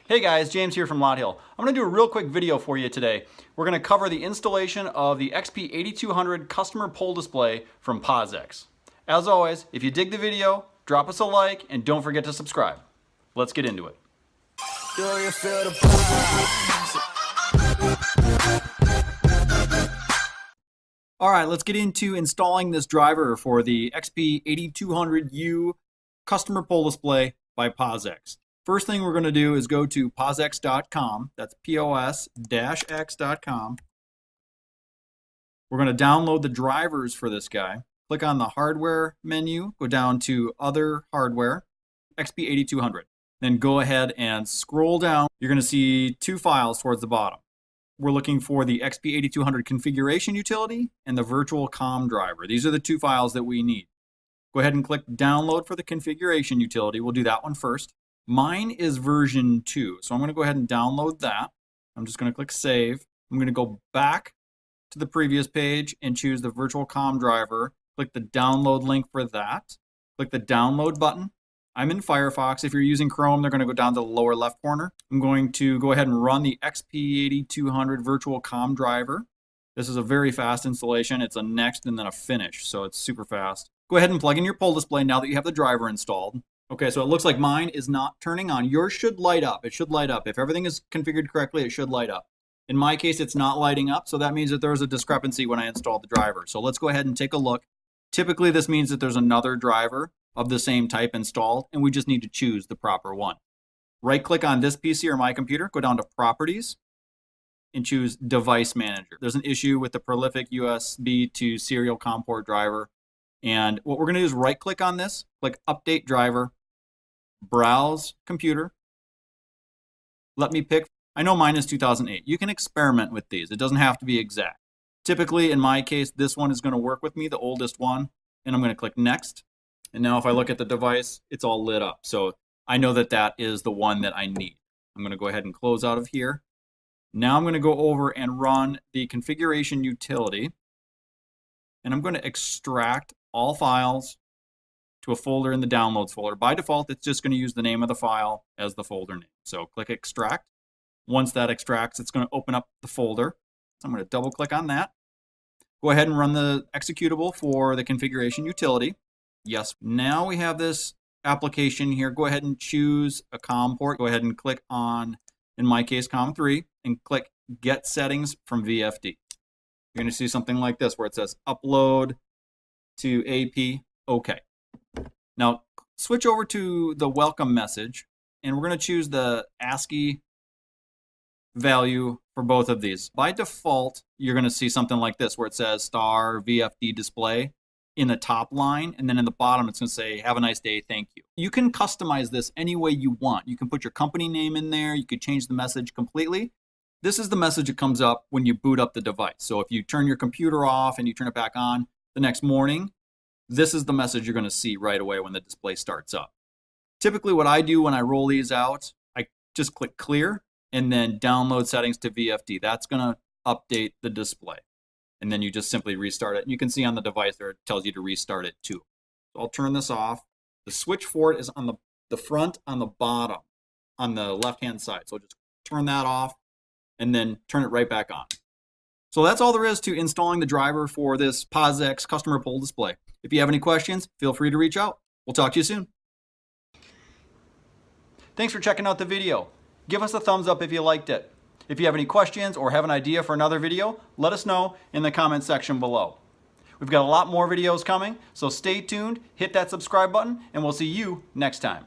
Hey guys, James here from LotHill. I'm going to do a real quick video for you today. We're going to cover the installation of the XP8200 customer pull display from POS-X. As always, if you dig the video, drop us a like and don't forget to subscribe. Let's get into it. Alright, let's get into installing this driver for the XP8200U customer pull display by POS-X. First thing we're going to do is go to POS-X.com. That's POS-X.com. We're going to download the drivers for this guy. Click on the hardware menu, go down to other hardware, XP8200. Then go ahead and scroll down. You're going to see two files towards the bottom. We're looking for the XP8200 configuration utility and the virtual COM driver. These are the two files that we need. Go ahead and click download for the configuration utility. We'll do that one first. Mine is version 2, so I'm going to go ahead and download that. I'm just going to click save. I'm going to go back to the previous page and choose the virtual COM driver. Click the download link for that. Click the download button. I'm in Firefox. If you're using Chrome, they're going to go down to the lower left corner. I'm going to go ahead and run the XP8200 virtual COM driver. This is a very fast installation. It's a next and then a finish, so it's super fast. Go ahead and plug in your pull display now that you have the driver installed. Okay, so it looks like mine is not turning on. Yours should light up. It should light up. If everything is configured correctly, it should light up. In my case, it's not lighting up, so that means that there's a discrepancy when I installed the driver. So let's go ahead and take a look. Typically, this means that there's another driver of the same type installed, and we just need to choose the proper one. Right-click on this PC or my computer, go down to Properties, and choose Device Manager. There's an issue with the prolific USB to serial COM port driver. And what we're going to do is right-click on this, click Update Driver, Browse Computer. Let me pick, I know mine is 2008. You can experiment with these. It doesn't have to be exact. Typically, in my case, this one is going to work with me, the oldest one. And I'm going to click Next. And now if I look at the device, it's all lit up. So I know that that is the one that I need. I'm going to go ahead and close out of here. Now I'm going to go over and run the configuration utility. And I'm going to extract all files to a folder in the downloads folder. By default, it's just going to use the name of the file as the folder name. So click extract. Once that extracts, it's going to open up the folder. So I'm going to double click on that. Go ahead and run the executable for the configuration utility. Yes, now we have this application here. Go ahead and choose a COM port. Go ahead and click on, in my case, COM3, and click Get Settings from VFD. You're going to see something like this where it says Upload to AP, OK. Now switch over to the welcome message, and we're going to choose the ASCII value for both of these. By default, you're going to see something like this where it says star VFD display in the top line, and then in the bottom it's going to say have a nice day, thank you. You can customize this any way you want. You can put your company name in there. You could change the message completely. This is the message that comes up when you boot up the device. So if you turn your computer off and you turn it back on the next morning, this is the message you're going to see right away when the display starts up. Typically what I do when I roll these out, I just click clear and then download settings to VFD. That's going to update the display. And then you just simply restart it. And you can see on the device there it tells you to restart it too. So I'll turn this off. The switch for it is on the front on the bottom on the left-hand side. So just turn that off and then turn it right back on. So that's all there is to installing the driver for this POS-X customer pull display. If you have any questions, feel free to reach out. We'll talk to you soon. Thanks for checking out the video. Give us a thumbs up if you liked it. If you have any questions or have an idea for another video, let us know in the comment section below. We've got a lot more videos coming, so stay tuned, hit that subscribe button, and we'll see you next time.